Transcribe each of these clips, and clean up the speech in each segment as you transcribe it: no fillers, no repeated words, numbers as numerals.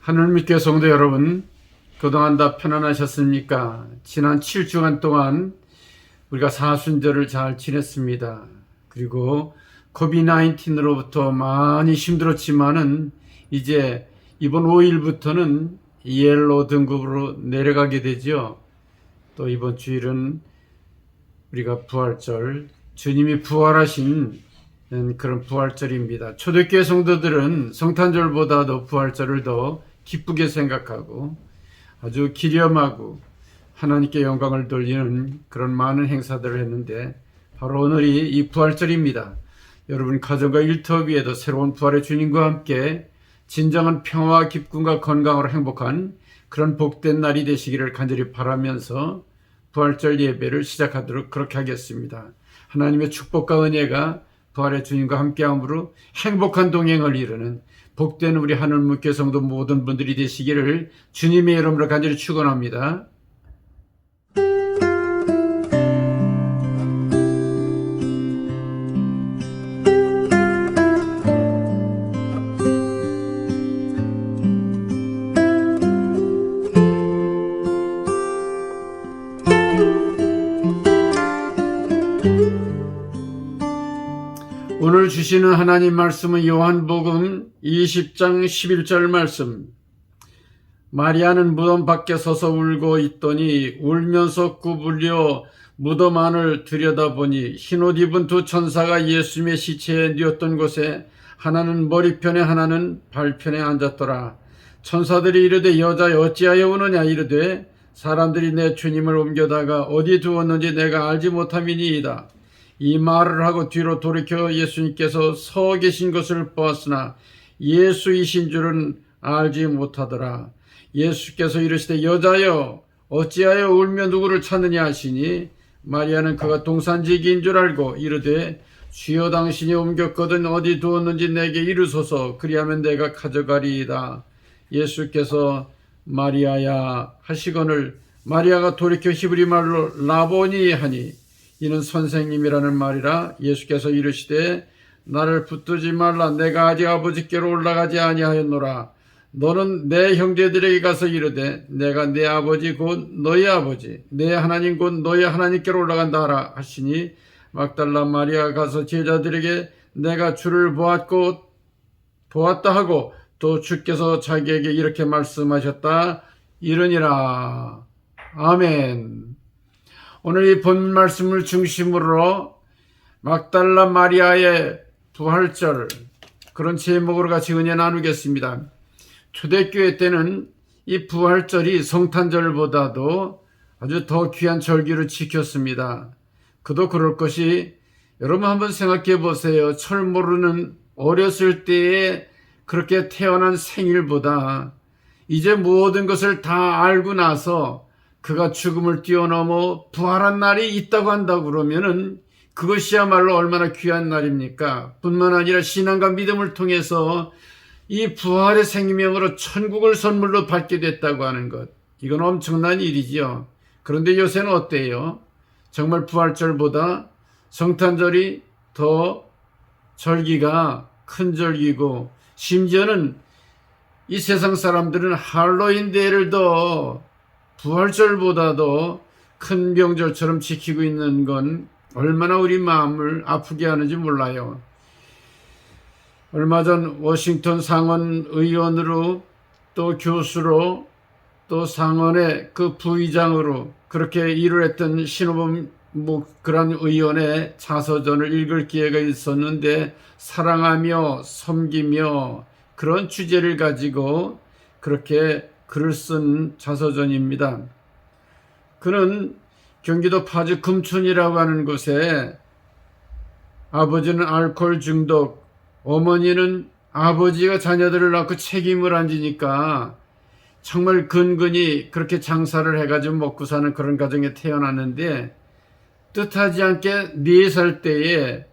하늘빛교 성도 여러분, 그동안 다 편안하셨습니까? 지난 7주간 동안 우리가 사순절을 잘 지냈습니다. 그리고 코비드-19로부터 많이 힘들었지만은 이제 이번 5일부터는 옐로 등급으로 내려가게 되죠. 또 이번 주일은 우리가 부활절, 주님이 부활하신 그런 부활절입니다. 초대교회 성도들은 성탄절보다도 부활절을 더 기쁘게 생각하고 아주 기념하고 하나님께 영광을 돌리는 그런 많은 행사들을 했는데 바로 오늘이 이 부활절입니다. 여러분 가정과 일터 위에도 새로운 부활의 주님과 함께 진정한 평화와 기쁨과 건강으로 행복한 그런 복된 날이 되시기를 간절히 바라면서 부활절 예배를 시작하도록 그렇게 하겠습니다. 하나님의 축복과 은혜가 부활의 주님과 함께함으로 행복한 동행을 이루는 복된 우리 하늘문교 성도 모든 분들이 되시기를 주님의 이름으로 간절히 축원합니다. 오늘 주시는 하나님 말씀은 요한복음 20장 11절 말씀. 마리아는 무덤 밖에 서서 울고 있더니 울면서 구불려 무덤 안을 들여다보니 흰옷 입은 두 천사가 예수님의 시체에 누웠던 곳에 하나는 머리편에 하나는 발편에 앉았더라. 천사들이 이르되 여자여 어찌하여 우느냐 이르되 사람들이 내 주님을 옮겨다가 어디 두었는지 내가 알지 못함이니이다. 이 말을 하고 뒤로 돌이켜 예수님께서 서 계신 것을 보았으나 예수이신 줄은 알지 못하더라. 예수께서 이르시되 여자여 어찌하여 울며 누구를 찾느냐 하시니 마리아는 그가 동산지기인 줄 알고 이르되 주여 당신이 옮겼거든 어디 두었는지 내게 이르소서 그리하면 내가 가져가리이다. 예수께서 마리아야 하시거늘 마리아가 돌이켜 히브리 말로 라보니 하니 이는 선생님이라는 말이라. 예수께서 이르시되 나를 붙들지 말라. 내가 아직 아버지께로 올라가지 아니하였노라. 너는 내 형제들에게 가서 이르되 내가 내 아버지 곧 너희 아버지 내 하나님 곧 너희 하나님께로 올라간다 하라 하시니 막달라 마리아가 가서 제자들에게 내가 주를 보았다 하고 또 주께서 자기에게 이렇게 말씀하셨다 이르니라. 아멘. 오늘 이 본 말씀을 중심으로 막달라 마리아의 부활절 그런 제목으로 같이 은혜 나누겠습니다. 초대교회 때는 이 부활절이 성탄절보다도 아주 더 귀한 절기로 지켰습니다. 그도 그럴 것이 여러분 한번 생각해 보세요. 철 모르는 어렸을 때에 그렇게 태어난 생일보다 이제 모든 것을 다 알고 나서 그가 죽음을 뛰어넘어 부활한 날이 있다고 한다고 그러면은 그것이야말로 얼마나 귀한 날입니까? 뿐만 아니라 신앙과 믿음을 통해서 이 부활의 생명으로 천국을 선물로 받게 됐다고 하는 것. 이건 엄청난 일이지요. 그런데 요새는 어때요? 정말 부활절보다 성탄절이 더 절기가 큰 절기고 심지어는 이 세상 사람들은 할로윈 데이를 더 부활절보다도 큰 명절처럼 지키고 있는 건 얼마나 우리 마음을 아프게 하는지 몰라요. 얼마 전 워싱턴 상원 의원으로 또 교수로 또 상원의 그 부의장으로 그렇게 일을 했던 신호범 그런 의원의 자서전을 읽을 기회가 있었는데 사랑하며 섬기며 그런 주제를 가지고 그렇게 글을 쓴 자서전입니다. 그는 경기도 파주 금촌이라고 하는 곳에 아버지는 알코올 중독, 어머니는 아버지가 자녀들을 낳고 책임을 안 지니까 정말 근근히 그렇게 장사를 해가지고 먹고 사는 그런 가정에 태어났는데 뜻하지 않게 4살 때에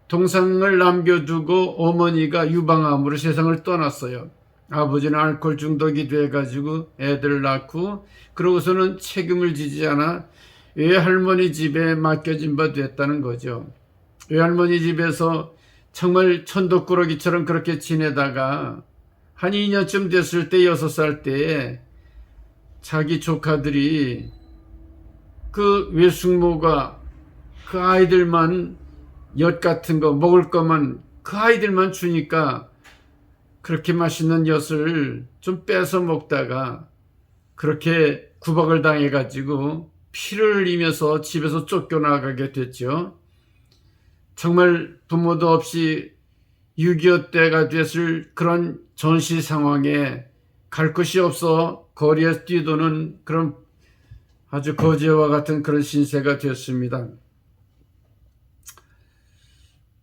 동상을 남겨두고 어머니가 유방암으로 세상을 떠났어요. 아버지는 알코올 중독이 돼가지고 애들 낳고 그러고서는 책임을 지지 않아 외할머니 집에 맡겨진 바 됐다는 거죠. 외할머니 집에서 정말 천덕꾸러기처럼 그렇게 지내다가 한 2년쯤 됐을 때 6살 때에 자기 조카들이 그 외숙모가 그 아이들만 엿 같은 거 먹을 것만 그 아이들만 주니까 그렇게 맛있는 엿을 좀 뺏어 먹다가 그렇게 구박을 당해가지고 피를 흘리면서 집에서 쫓겨나가게 됐죠. 정말 부모도 없이 6.25 때가 됐을 그런 전시 상황에 갈 곳이 없어 거리에 뛰도는 그런 아주 거지와 같은 그런 신세가 되었습니다.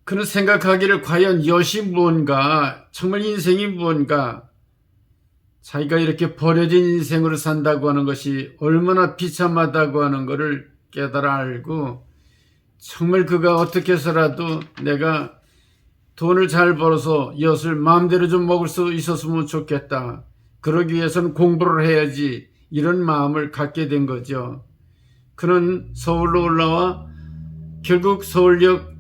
그는 생각하기를 과연 엿이 무언가, 정말 인생이 무언가, 자기가 이렇게 버려진 인생으로 산다고 하는 것이 얼마나 비참하다고 하는 것을 깨달아 알고 정말 그가 어떻게 해서라도 내가 돈을 잘 벌어서 엿을 마음대로 좀 먹을 수 있었으면 좋겠다. 그러기 위해서는 공부를 해야지 이런 마음을 갖게 된 거죠. 그는 서울로 올라와 결국 서울역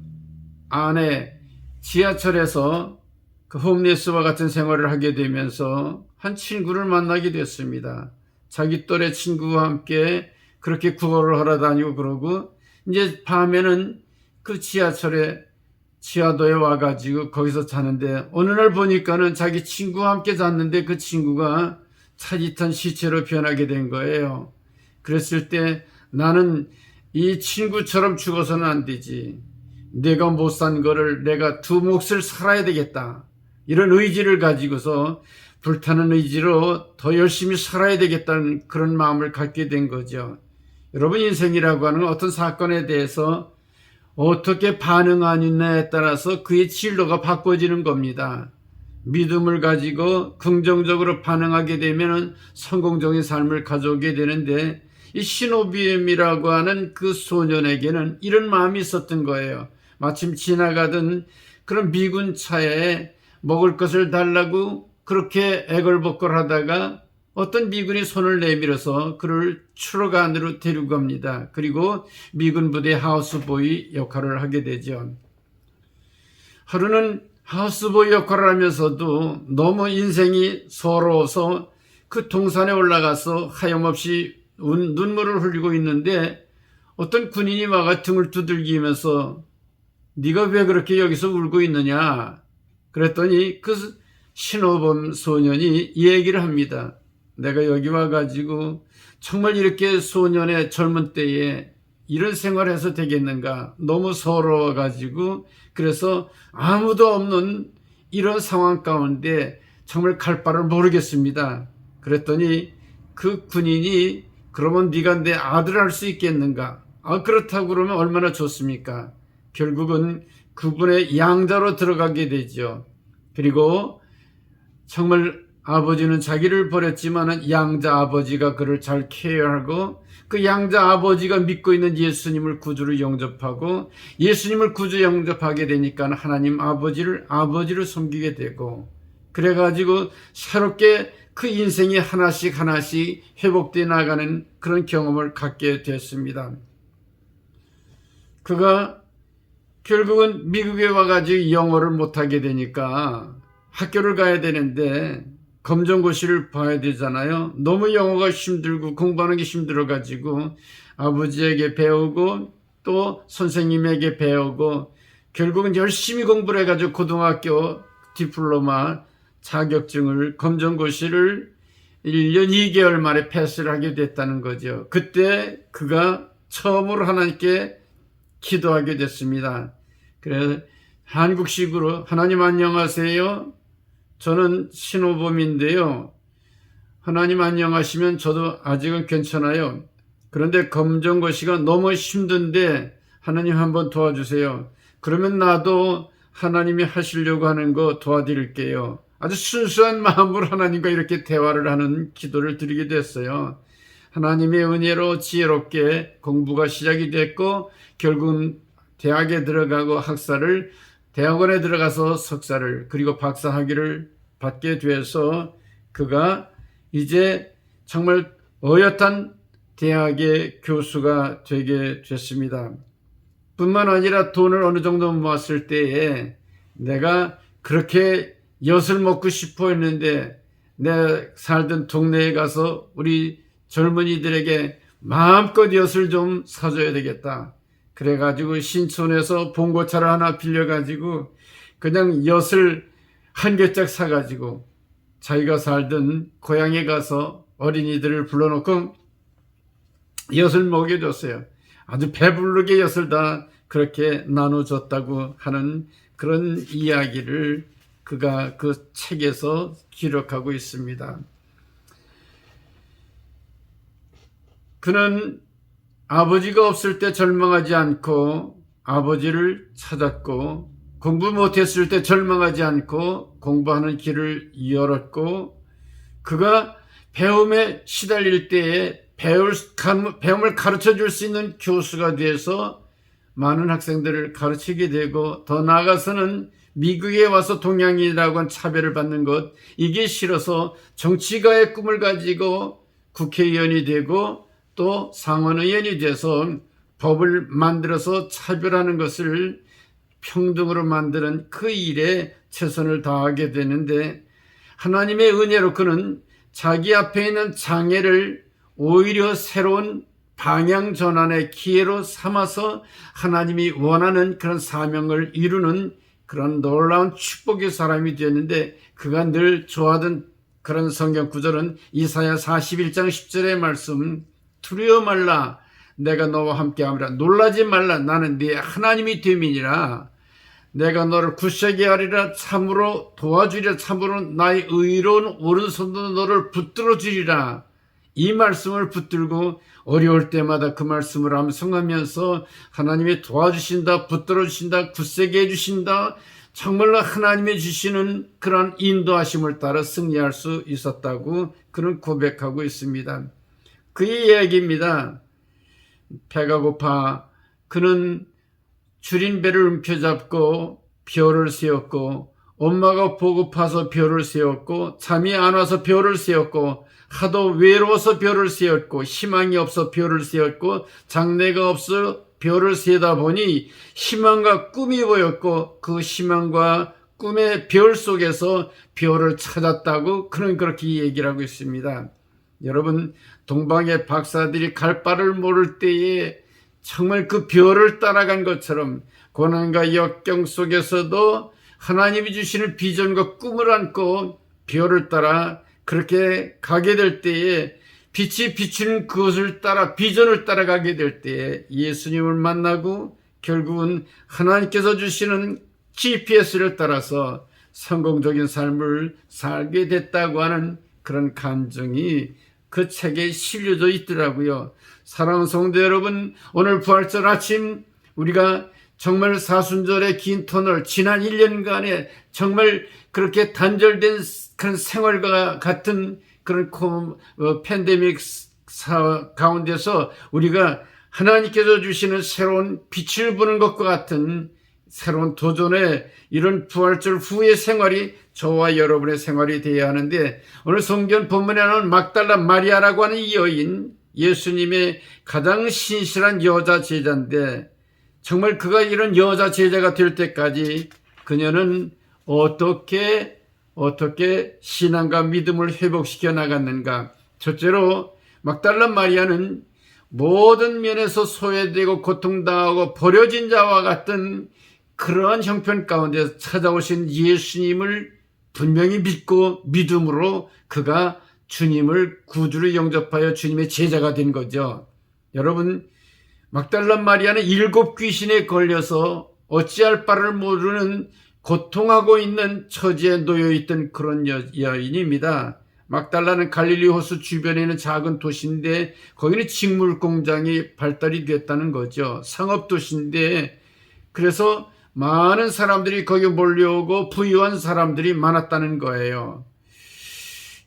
안에 지하철에서 그 홈리스와 같은 생활을 하게 되면서 한 친구를 만나게 됐습니다. 자기 또래 친구와 함께 그렇게 구걸을 하러 다니고 그러고 이제 밤에는 그 지하철에 지하도에 와가지고 거기서 자는데 어느 날 보니까는 자기 친구와 함께 잤는데 그 친구가 차짓한 시체로 변하게 된 거예요. 그랬을 때 나는 이 친구처럼 죽어서는 안 되지. 내가 못 산 거를 내가 두 몫을 살아야 되겠다. 이런 의지를 가지고서 불타는 의지로 더 열심히 살아야 되겠다는 그런 마음을 갖게 된 거죠. 여러분 인생이라고 하는 어떤 사건에 대해서 어떻게 반응하느냐에 따라서 그의 진로가 바꿔지는 겁니다. 믿음을 가지고 긍정적으로 반응하게 되면 성공적인 삶을 가져오게 되는데 이 시노비엠이라고 하는 그 소년에게는 이런 마음이 있었던 거예요. 마침 지나가던 그런 미군 차에 먹을 것을 달라고 그렇게 애걸복걸하다가 어떤 미군이 손을 내밀어서 그를 추락 안으로 데리고 갑니다. 그리고 미군 부대 하우스보이 역할을 하게 되죠. 하루는 하우스보이 역할을 하면서도 너무 인생이 서러워서 그 동산에 올라가서 하염없이 눈물을 흘리고 있는데 어떤 군인이 와가 등을 두들기면서 네가 왜 그렇게 여기서 울고 있느냐 그랬더니 그 신호범 소년이 이 얘기를 합니다. 내가 여기 와가지고 정말 이렇게 소년의 젊은 때에 이런 생활을 해서 되겠는가 너무 서러워가지고 그래서 아무도 없는 이런 상황 가운데 정말 갈 바를 모르겠습니다. 그랬더니 그 군인이 그러면 네가 내 아들을 할 수 있겠는가? 그렇다고 그러면 얼마나 좋습니까? 결국은 그분의 양자로 들어가게 되죠. 그리고 정말 아버지는 자기를 버렸지만 양자 아버지가 그를 잘 케어하고 그 양자 아버지가 믿고 있는 예수님을 구주로 영접하고 예수님을 구주 영접하게 되니까 하나님 아버지를 섬기게 되고 그래가지고 새롭게 그 인생이 하나씩 회복되어 나가는 그런 경험을 갖게 됐습니다. 그가 결국은 미국에 와가지고 영어를 못하게 되니까 학교를 가야 되는데 검정고시를 봐야 되잖아요. 너무 영어가 힘들고 공부하는 게 힘들어가지고 아버지에게 배우고 또 선생님에게 배우고 결국은 열심히 공부를 해가지고 고등학교 디플로마 자격증을 검정고시를 1년 2개월 만에 패스를 하게 됐다는 거죠. 그때 그가 처음으로 하나님께 기도하게 됐습니다. 그래서 한국식으로 하나님 안녕하세요. 저는 신호범인데요. 하나님 안녕하시면 저도 아직은 괜찮아요. 그런데 검정고시가 너무 힘든데 하나님 한번 도와주세요. 그러면 나도 하나님이 하시려고 하는 거 도와드릴게요. 아주 순수한 마음으로 하나님과 이렇게 대화를 하는 기도를 드리게 됐어요. 하나님의 은혜로 지혜롭게 공부가 시작이 됐고 결국은 대학에 들어가고 대학원에 들어가서 석사를 그리고 박사 학위를 받게 돼서 그가 이제 정말 어엿한 대학의 교수가 되게 됐습니다. 뿐만 아니라 돈을 어느 정도 모았을 때에 내가 그렇게 엿을 먹고 싶어 했는데 내 살던 동네에 가서 우리 젊은이들에게 마음껏 엿을 좀 사줘야 되겠다. 그래가지고 신촌에서 봉고차를 하나 빌려가지고 그냥 엿을 한 개짝 사가지고 자기가 살던 고향에 가서 어린이들을 불러놓고 엿을 먹여줬어요. 아주 배부르게 엿을 다 그렇게 나눠줬다고 하는 그런 이야기를 그가 그 책에서 기록하고 있습니다. 그는 아버지가 없을 때 절망하지 않고 아버지를 찾았고, 공부 못했을 때 절망하지 않고 공부하는 길을 열었고, 그가 배움에 시달릴 때에 배움을 가르쳐 줄 수 있는 교수가 돼서 많은 학생들을 가르치게 되고, 더 나아가서는 미국에 와서 동양인이라고 한 차별을 받는 것, 이게 싫어서 정치가의 꿈을 가지고 국회의원이 되고 또 상원의원이 돼서 법을 만들어서 차별하는 것을 평등으로 만드는 그 일에 최선을 다하게 되는데, 하나님의 은혜로 그는 자기 앞에 있는 장애를 오히려 새로운 방향 전환의 기회로 삼아서 하나님이 원하는 그런 사명을 이루는 그런 놀라운 축복의 사람이 되었는데, 그가 늘 좋아하던 그런 성경 구절은 이사야 41장 10절의 말씀, 두려워 말라 내가 너와 함께함이라, 놀라지 말라 나는 네 하나님이 됨이니라, 내가 너를 굳세게 하리라, 참으로 도와주리라, 참으로 나의 의로운 오른손으로 너를 붙들어 주리라. 이 말씀을 붙들고 어려울 때마다 그 말씀을 암송하면서 하나님이 도와주신다, 붙들어 주신다, 굳세게 해주신다, 정말로 하나님이 주시는 그런 인도하심을 따라 승리할 수 있었다고 그는 고백하고 있습니다. 그의 이야기입니다. 배가 고파 그는 줄인 배를 움켜잡고 벼를 세웠고, 엄마가 보고파서 벼를 세웠고, 잠이 안 와서 벼를 세웠고, 하도 외로워서 벼를 세웠고, 희망이 없어 벼를 세웠고, 장래가 없어 벼를 세다 보니 희망과 꿈이 보였고, 그 희망과 꿈의 별 속에서 벼를 찾았다고 그는 그렇게 얘기를 하고 있습니다. 여러분, 동방의 박사들이 갈 바를 모를 때에 정말 그 별을 따라간 것처럼 고난과 역경 속에서도 하나님이 주시는 비전과 꿈을 안고 별을 따라 그렇게 가게 될 때에, 빛이 비추는 그것을 따라 비전을 따라가게 될 때에 예수님을 만나고 결국은 하나님께서 주시는 GPS를 따라서 성공적인 삶을 살게 됐다고 하는 그런 감정이 그 책에 실려져 있더라고요. 사랑하는 성도 여러분, 오늘 부활절 아침 우리가 정말 사순절의 긴 터널, 지난 1년간에 정말 그렇게 단절된 그런 생활과 같은 그런 팬데믹 가운데서 우리가 하나님께서 주시는 새로운 빛을 보는 것과 같은 새로운 도전의 이런 부활절 후의 생활이 저와 여러분의 생활이 되어야 하는데, 오늘 성경 본문에 나오는 막달라 마리아라고 하는 이 여인, 예수님의 가장 신실한 여자 제자인데, 정말 그가 이런 여자 제자가 될 때까지 그녀는 어떻게 신앙과 믿음을 회복시켜 나갔는가. 첫째로 막달라 마리아는 모든 면에서 소외되고 고통당하고 버려진 자와 같은 그러한 형편 가운데 찾아오신 예수님을 분명히 믿고 믿음으로 그가 주님을 구주로 영접하여 주님의 제자가 된 거죠. 여러분, 막달라 마리아는 7 귀신에 걸려서 어찌할 바를 모르는 고통하고 있는 처지에 놓여있던 그런 여인입니다. 막달라는 갈릴리 호수 주변에 있는 작은 도시인데 거기는 직물 공장이 발달이 됐다는 거죠. 상업 도시인데, 그래서 많은 사람들이 거기 몰려오고 부유한 사람들이 많았다는 거예요.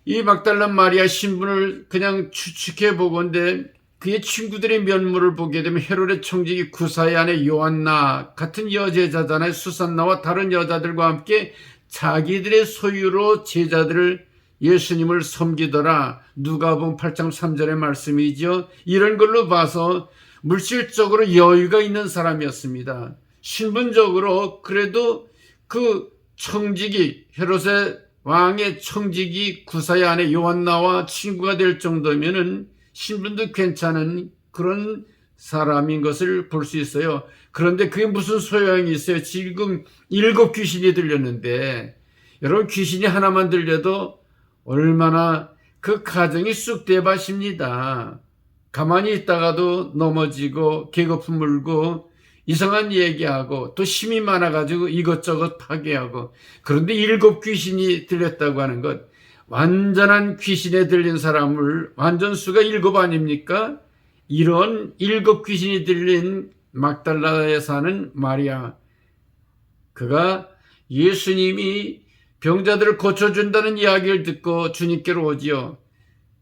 이 막달라 마리아 신분을 그냥 추측해 보건대 그의 친구들의 면모를 보게 되면 헤롯의 청지기 구사의 아내 요한나 같은 여제자잖아요. 수산나와 다른 여자들과 함께 자기들의 소유로 제자들을 예수님을 섬기더라. 누가복음 8장 3절의 말씀이죠. 이런 걸로 봐서 물질적으로 여유가 있는 사람이었습니다. 신분적으로 그래도 그 청지기 헤롯의 왕의 청지기 구사의 아내 요한나와 친구가 될 정도면은 신분도 괜찮은 그런 사람인 것을 볼 수 있어요. 그런데 그게 무슨 소용이 있어요? 지금 7 귀신이 들렸는데, 여러분, 귀신이 하나만 들려도 얼마나 그 가정이 쑥대밭입니다. 가만히 있다가도 넘어지고 계급품 물고 이상한 얘기하고 또 힘이 많아가지고 이것저것 파괴하고. 그런데 7 귀신이 들렸다고 하는 것, 완전한 귀신에 들린 사람을 완전 수가 7 아닙니까? 이런 7 귀신이 들린 막달라에 사는 마리아, 그가 예수님이 병자들을 고쳐준다는 이야기를 듣고 주님께로 오지요.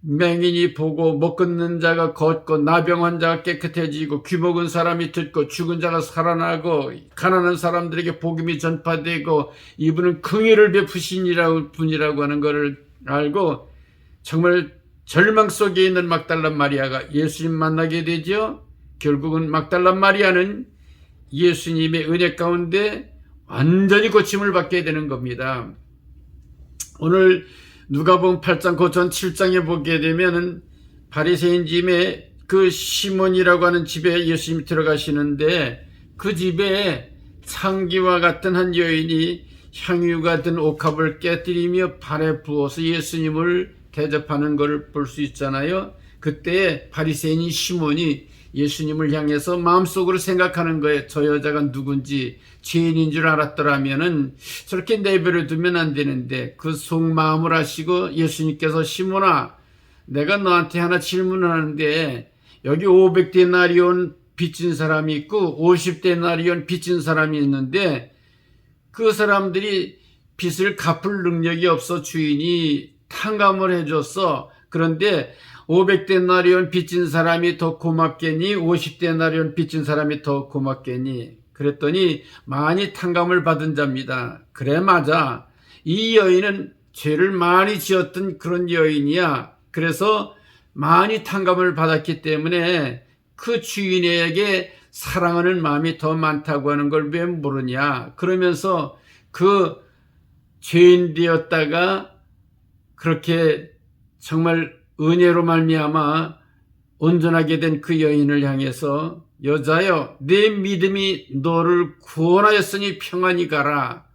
맹인이 보고 못 걷는 자가 걷고 나병 환자가 깨끗해지고 귀 먹은 사람이 듣고 죽은 자가 살아나고 가난한 사람들에게 복음이 전파되고, 이분은 긍휼을 베푸신 분이라고 하는 것을 알고 정말 절망 속에 있는 막달라 마리아가 예수님 만나게 되죠. 결국은 막달라 마리아는 예수님의 은혜 가운데 완전히 고침을 받게 되는 겁니다. 오늘 누가복음 8장 고전 7장에 보게 되면은 바리새인 집에 그 시몬이라고 하는 집에 예수님이 들어가시는데, 그 집에 창기와 같은 한 여인이 향유가 든 옥합을 깨뜨리며 발에 부어서 예수님을 대접하는 것을 볼 수 있잖아요. 그때 바리새인인 시몬이 예수님을 향해서 마음속으로 생각하는 거예요. 저 여자가 누군지, 죄인인 줄 알았더라면은 저렇게 내버려 두면 안 되는데, 그 속마음을 아시고 예수님께서 시몬아, 내가 너한테 하나 질문하는데, 여기 500데나리온 빚진 사람이 있고 50데나리온 빚진 사람이 있는데, 그 사람들이 빚을 갚을 능력이 없어 주인이 탕감을 해줬어. 그런데 500데나리온 빚진 사람이 더 고맙겠니? 50데나리온 빚진 사람이 더 고맙겠니? 그랬더니 많이 탕감을 받은 자입니다. 그래, 맞아. 이 여인은 죄를 많이 지었던 그런 여인이야. 그래서 많이 탕감을 받았기 때문에 그 주인에게 사랑하는 마음이 더 많다고 하는 걸 왜 모르냐. 그러면서 그 죄인 되었다가 그렇게 정말 은혜로 말미암아 온전하게 된 그 여인을 향해서 여자여, 내 믿음이 너를 구원하였으니 평안히 가라.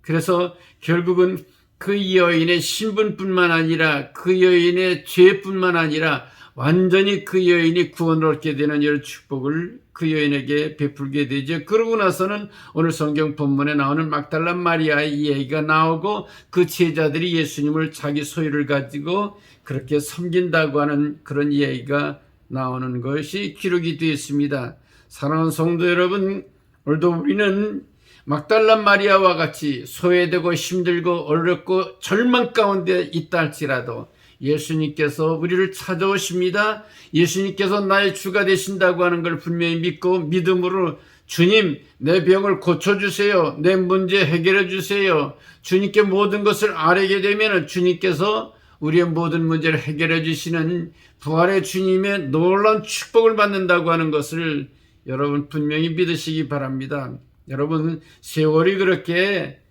그래서 결국은 그 여인의 신분뿐만 아니라 그 여인의 죄뿐만 아니라 완전히 그 여인이 구원을 얻게 되는 이런 축복을 그 여인에게 베풀게 되죠. 그러고 나서는 오늘 성경 본문에 나오는 막달라 마리아의 이야기가 나오고, 그 제자들이 예수님을 자기 소유를 가지고 그렇게 섬긴다고 하는 그런 이야기가 나오는 것이 기록이 되어 있습니다. 사랑하는 성도 여러분, 오늘도 우리는 막달라 마리아와 같이 소외되고 힘들고 어렵고 절망 가운데 있다 할지라도 예수님께서 우리를 찾아오십니다. 예수님께서 나의 주가 되신다고 하는 걸 분명히 믿고 믿음으로 주님, 내 병을 고쳐주세요. 내 문제 해결해 주세요. 주님께 모든 것을 아뢰게 되면 주님께서 우리의 모든 문제를 해결해 주시는 부활의 주님의 놀라운 축복을 받는다고 하는 것을 여러분 분명히 믿으시기 바랍니다. 여러분, 세월이 그렇게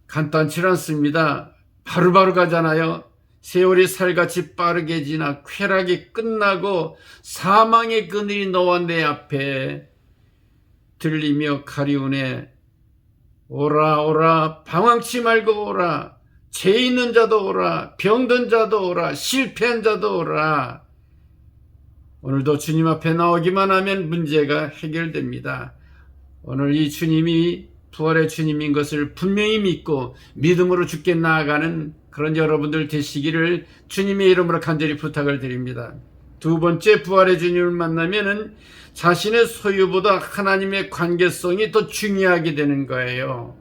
간단치 않습니다. 바로바로 가잖아요. 세월이 살같이 빠르게 지나 쾌락이 끝나고 사망의 그늘이 너와 내 앞에 들리며 가리우네. 오라 오라, 방황치 말고 오라. 죄 있는 자도 오라, 병든 자도 오라, 실패한 자도 오라. 오늘도 주님 앞에 나오기만 하면 문제가 해결됩니다. 오늘 이 주님이 부활의 주님인 것을 분명히 믿고 믿음으로 주께 나아가는 그런 여러분들 되시기를 주님의 이름으로 간절히 부탁을 드립니다. 두 번째, 부활의 주님을 만나면은 자신의 소유보다 하나님의 관계성이 더 중요하게 되는 거예요.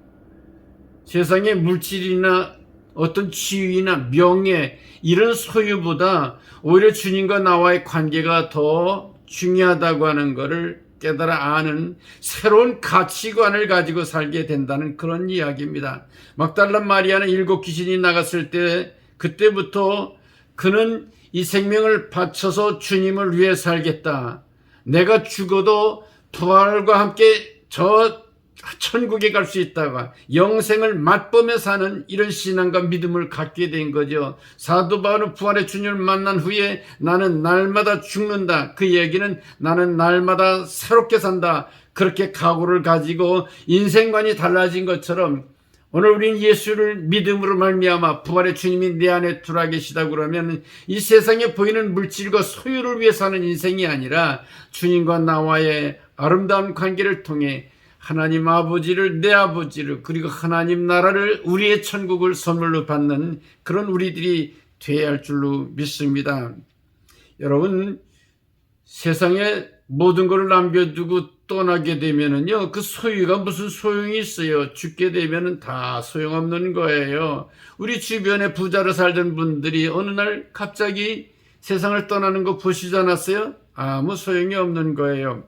세상의 물질이나 어떤 지위나 명예, 이런 소유보다 오히려 주님과 나와의 관계가 더 중요하다고 하는 것을 깨달아 아는 새로운 가치관을 가지고 살게 된다는 그런 이야기입니다. 막달라 마리아는 7 귀신이 나갔을 때, 그때부터 그는 이 생명을 바쳐서 주님을 위해 살겠다. 내가 죽어도 부활과 함께 저 천국에 갈 수 있다가 영생을 맛보며 사는 이런 신앙과 믿음을 갖게 된 거죠. 사도 바울은 부활의 주님을 만난 후에 나는 날마다 죽는다. 그 얘기는 나는 날마다 새롭게 산다. 그렇게 각오를 가지고 인생관이 달라진 것처럼 오늘 우리는 예수를 믿음으로 말미암아 부활의 주님이 내 안에 들어와 계시다 그러면 이 세상에 보이는 물질과 소유를 위해 사는 인생이 아니라 주님과 나와의 아름다운 관계를 통해 하나님 아버지를, 내 아버지를, 그리고 하나님 나라를, 우리의 천국을 선물로 받는 그런 우리들이 되어야 할 줄로 믿습니다. 여러분, 세상에 모든 것을 남겨두고 떠나게 되면은요, 그 소유가 무슨 소용이 있어요? 죽게 되면은 다 소용없는 거예요. 우리 주변에 부자로 살던 분들이 어느 날 갑자기 세상을 떠나는 거 보시지 않았어요? 아무 소용이 없는 거예요.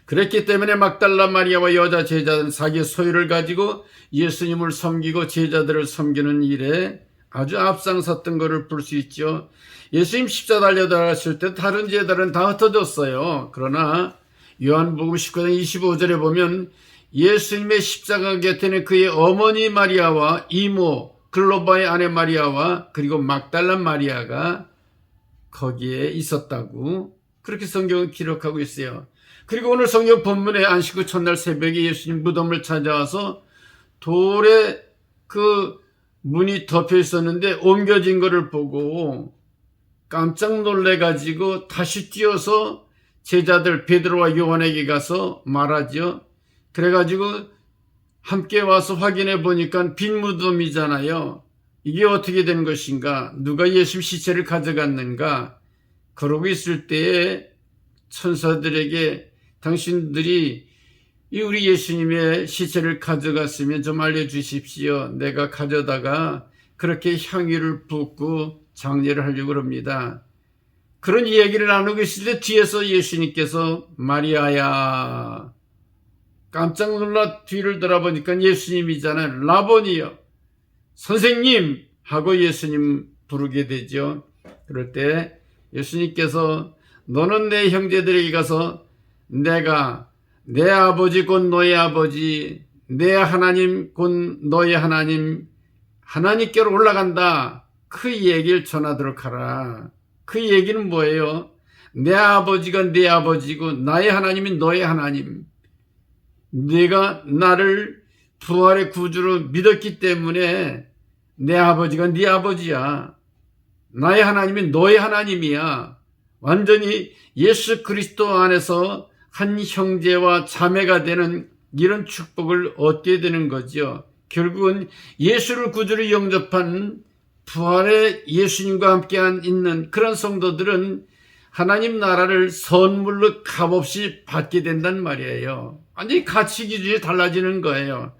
그랬기 때문에 막달라 마리아와 여자 제자들은 자기의 소유를 가지고 예수님을 섬기고 제자들을 섬기는 일에 아주 앞장섰던 것을 볼 수 있죠. 예수님 십자가 달려들었을 때 다른 제자들은 다 흩어졌어요. 그러나 요한복음 19장 25절에 보면 예수님의 십자가 곁에는 그의 어머니 마리아와 이모 글로바의 아내 마리아와 그리고 막달라 마리아가 거기에 있었다고 그렇게 성경은 기록하고 있어요. 그리고 오늘 성경 본문에 안식 후 첫날 새벽에 예수님 무덤을 찾아와서 돌에 그 문이 덮여 있었는데 옮겨진 것을 보고 깜짝 놀래가지고 다시 뛰어서 제자들 베드로와 요한에게 가서 말하죠. 그래가지고 함께 와서 확인해 보니까 빈 무덤이잖아요. 이게 어떻게 된 것인가? 누가 예수님 시체를 가져갔는가? 그러고 있을 때에 천사들에게 당신들이 이 우리 예수님의 시체를 가져갔으면 좀 알려주십시오. 내가 가져다가 그렇게 향유를 붓고 장례를 하려고 합니다. 그런 이야기를 나누고 있을 때 뒤에서 예수님께서 마리아야, 깜짝 놀라 뒤를 돌아보니까 예수님이잖아요. 라보니요, 선생님 하고 예수님 부르게 되죠. 그럴 때 예수님께서 너는 내 형제들에게 가서 내가 내 아버지 곧 너의 아버지, 내 하나님 곧 너의 하나님, 하나님께로 올라간다. 그 얘기를 전하도록 하라. 그 얘기는 뭐예요? 내 아버지가 내 아버지고 나의 하나님이 너의 하나님. 네가 나를 부활의 구주로 믿었기 때문에 내 아버지가 네 아버지야. 나의 하나님이 너의 하나님이야. 완전히 예수 그리스도 안에서 한 형제와 자매가 되는 이런 축복을 얻게 되는 거죠. 결국은 예수를 구주로 영접한 부활의 예수님과 함께 있는 그런 성도들은 하나님 나라를 선물로 값없이 받게 된단 말이에요. 완전히 가치 기준이 달라지는 거예요.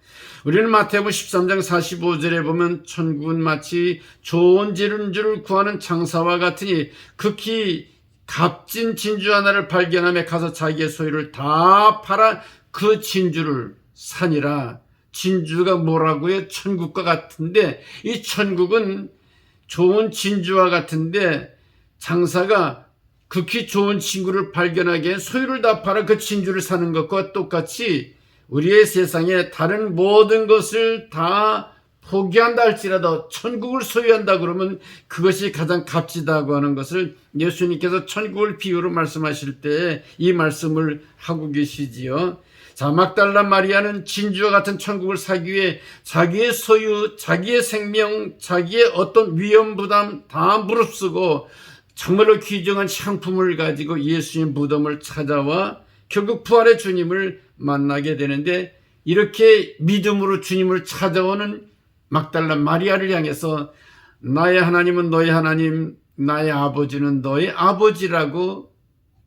우리는 마태복음 13장 45절에 보면 천국은 마치 좋은 진주를 구하는 장사와 같으니 극히 값진 진주 하나를 발견하며 가서 자기의 소유를 다 팔아 그 진주를 사니라. 진주가 뭐라고요? 천국과 같은데 이 천국은 좋은 진주와 같은데 장사가 극히 좋은 친구를 발견하기에 소유를 다 팔아 그 진주를 사는 것과 똑같이 우리의 세상에 다른 모든 것을 다 포기한다 할지라도 천국을 소유한다 그러면 그것이 가장 값지다고 하는 것을 예수님께서 천국을 비유로 말씀하실 때 이 말씀을 하고 계시지요. 자, 막달라 마리아는 진주와 같은 천국을 사기 위해 자기의 소유, 자기의 생명, 자기의 어떤 위험 부담 다 무릅쓰고 정말로 귀중한 상품을 가지고 예수님 무덤을 찾아와 결국 부활의 주님을 만나게 되는데 이렇게 믿음으로 주님을 찾아오는 막달라 마리아를 향해서 나의 하나님은 너의 하나님, 나의 아버지는 너의 아버지라고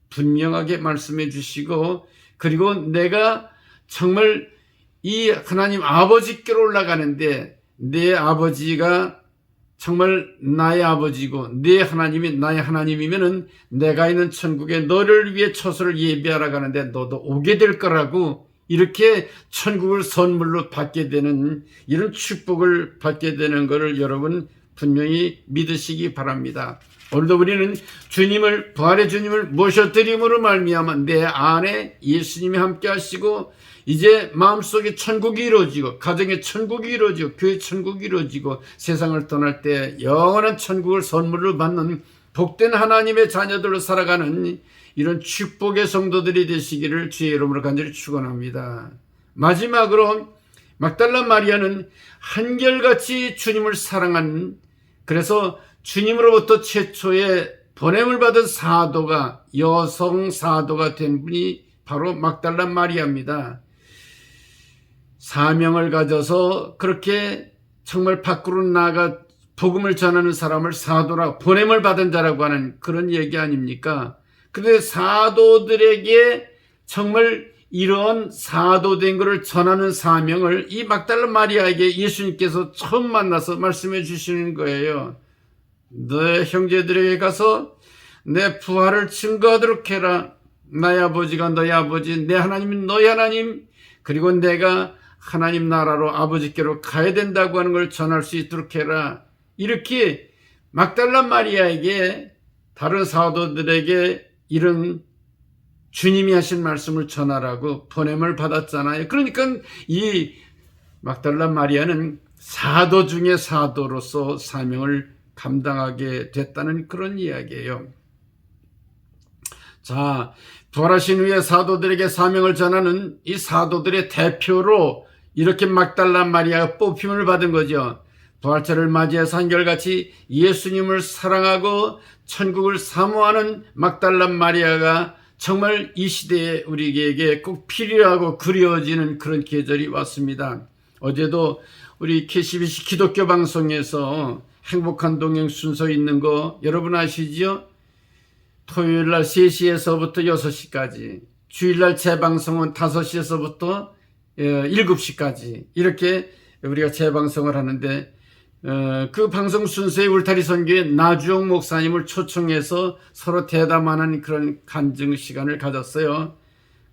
분명하게 말씀해 주시고 그리고 내가 정말 이 하나님 아버지께로 올라가는데 내 아버지가 정말 나의 아버지고 내 하나님이 나의 하나님이면은 내가 있는 천국에 너를 위해 처소를 예비하러 가는데 너도 오게 될 거라고 이렇게 천국을 선물로 받게 되는 이런 축복을 받게 되는 것을 여러분 분명히 믿으시기 바랍니다. 오늘도 우리는 주님을 부활의 주님을 모셔드림으로 말미암아 내 안에 예수님이 함께 하시고 이제 마음속에 천국이 이루어지고 가정에 천국이 이루어지고 교회 천국이 이루어지고 세상을 떠날 때 영원한 천국을 선물로 받는 복된 하나님의 자녀들로 살아가는 이런 축복의 성도들이 되시기를 주의 이름으로 간절히 축원합니다. 마지막으로 막달라 마리아는 한결같이 주님을 사랑한, 그래서 주님으로부터 최초의 보냄을 받은 사도가, 여성 사도가 된 분이 바로 막달라 마리아입니다. 사명을 가져서 그렇게 정말 밖으로 나가 복음을 전하는 사람을 사도라고, 보냄을 받은 자라고 하는 그런 얘기 아닙니까? 그런데 사도들에게 정말 이런 사도된 것을 전하는 사명을 이 막달라 마리아에게 예수님께서 처음 만나서 말씀해 주시는 거예요. 너의 형제들에게 가서 내 부활을 증거하도록 해라. 나의 아버지가 너의 아버지, 내 하나님은 너의 하나님, 그리고 내가 하나님 나라로 아버지께로 가야 된다고 하는 걸 전할 수 있도록 해라. 이렇게 막달라 마리아에게, 다른 사도들에게 이런 주님이 하신 말씀을 전하라고 보냄을 받았잖아요. 그러니까 이 막달라 마리아는 사도 중에 사도로서 사명을 감당하게 됐다는 그런 이야기예요. 자, 부활하신 후에 사도들에게 사명을 전하는 이 사도들의 대표로 이렇게 막달라 마리아가 뽑힘을 받은 거죠. 부활절을 맞이해서 한결같이 예수님을 사랑하고 천국을 사모하는 막달라 마리아가 정말 이 시대에 우리에게 꼭 필요하고 그리워지는 그런 계절이 왔습니다. 어제도 우리 KCBC 기독교 방송에서 행복한 동행 순서 있는 거 여러분 아시죠? 토요일날 3시에서부터 6시까지, 주일날 재방송은 5시에서부터 7시까지 이렇게 우리가 재방송을 하는데, 그 방송 순서에 울타리 선교의 나주영 목사님을 초청해서 서로 대담하는 그런 간증 시간을 가졌어요.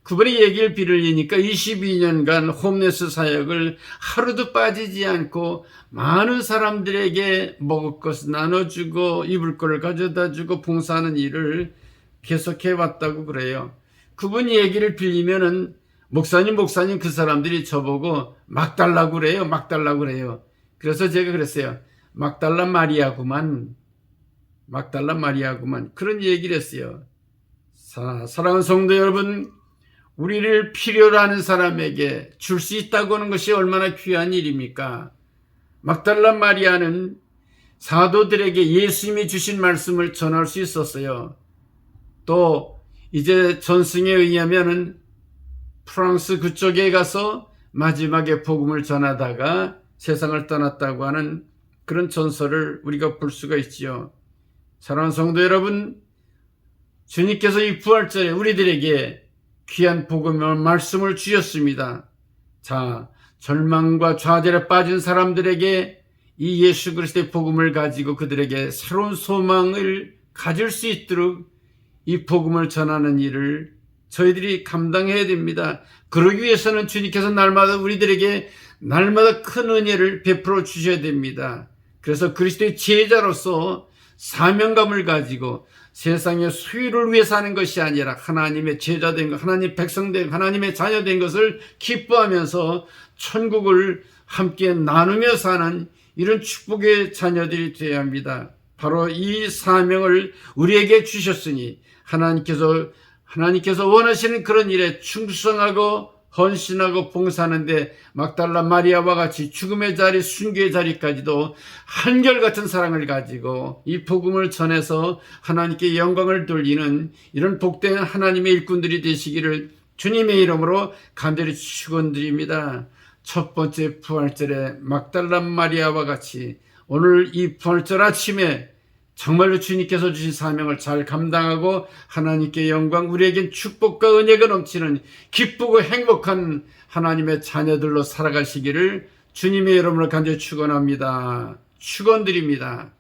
그분의 얘기를 빌리니까 22년간 홈레스 사역을 하루도 빠지지 않고 많은 사람들에게 먹을 것을 나눠주고 입을 것을 가져다주고 봉사하는 일을 계속해 왔다고 그래요. 그분 얘기를 빌리면은 목사님 그 사람들이 저보고 막 달라고 그래요. 막 달라고 그래요. 그래서 제가 그랬어요. 막달라 마리아구만. 그런 얘기를 했어요. 사랑하는 성도 여러분, 우리를 필요로 하는 사람에게 줄 수 있다고 하는 것이 얼마나 귀한 일입니까? 막달라 마리아는 사도들에게 예수님이 주신 말씀을 전할 수 있었어요. 또 이제 전승에 의하면은 프랑스 그쪽에 가서 마지막에 복음을 전하다가 세상을 떠났다고 하는 그런 전설을 우리가 볼 수가 있지요. 사랑하는 성도 여러분, 주님께서 이 부활절에 우리들에게 귀한 복음의 말씀을 주셨습니다. 자, 절망과 좌절에 빠진 사람들에게 이 예수 그리스도의 복음을 가지고 그들에게 새로운 소망을 가질 수 있도록 이 복음을 전하는 일을 저희들이 감당해야 됩니다. 그러기 위해서는 주님께서 날마다 우리들에게 날마다 큰 은혜를 베풀어 주셔야 됩니다. 그래서 그리스도의 제자로서 사명감을 가지고 세상의 소유를 위해서 하는 것이 아니라 하나님의 제자된 것, 하나님의 백성된 하나님의 자녀된 것을 기뻐하면서 천국을 함께 나누며 사는 이런 축복의 자녀들이 되어야 합니다. 바로 이 사명을 우리에게 주셨으니 하나님께서 원하시는 그런 일에 충성하고 헌신하고 봉사하는데 막달라 마리아와 같이 죽음의 자리, 순교의 자리까지도 한결같은 사랑을 가지고 이 복음을 전해서 하나님께 영광을 돌리는 이런 복된 하나님의 일꾼들이 되시기를 주님의 이름으로 간절히 축원드립니다. 첫 번째 부활절에 막달라 마리아와 같이 오늘 이 부활절 아침에 정말로 주님께서 주신 사명을 잘 감당하고 하나님께 영광, 우리에겐 축복과 은혜가 넘치는 기쁘고 행복한 하나님의 자녀들로 살아가시기를 주님의 이름으로 간절히 축원합니다. 축원드립니다.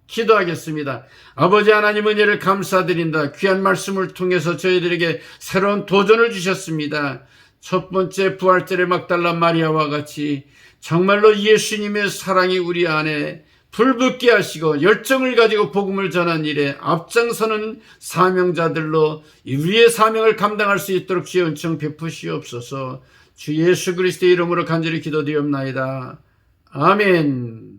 기도하겠습니다. 아버지 하나님 은혜를 감사드린다. 귀한 말씀을 통해서 저희들에게 새로운 도전을 주셨습니다. 첫 번째 부활절의 막달라 마리아와 같이 정말로 예수님의 사랑이 우리 안에 불붙게 하시고 열정을 가지고 복음을 전한 일에 앞장서는 사명자들로 우리의 사명을 감당할 수 있도록 주의 은총 베푸시옵소서. 주 예수 그리스도의 이름으로 간절히 기도드리옵나이다. 아멘.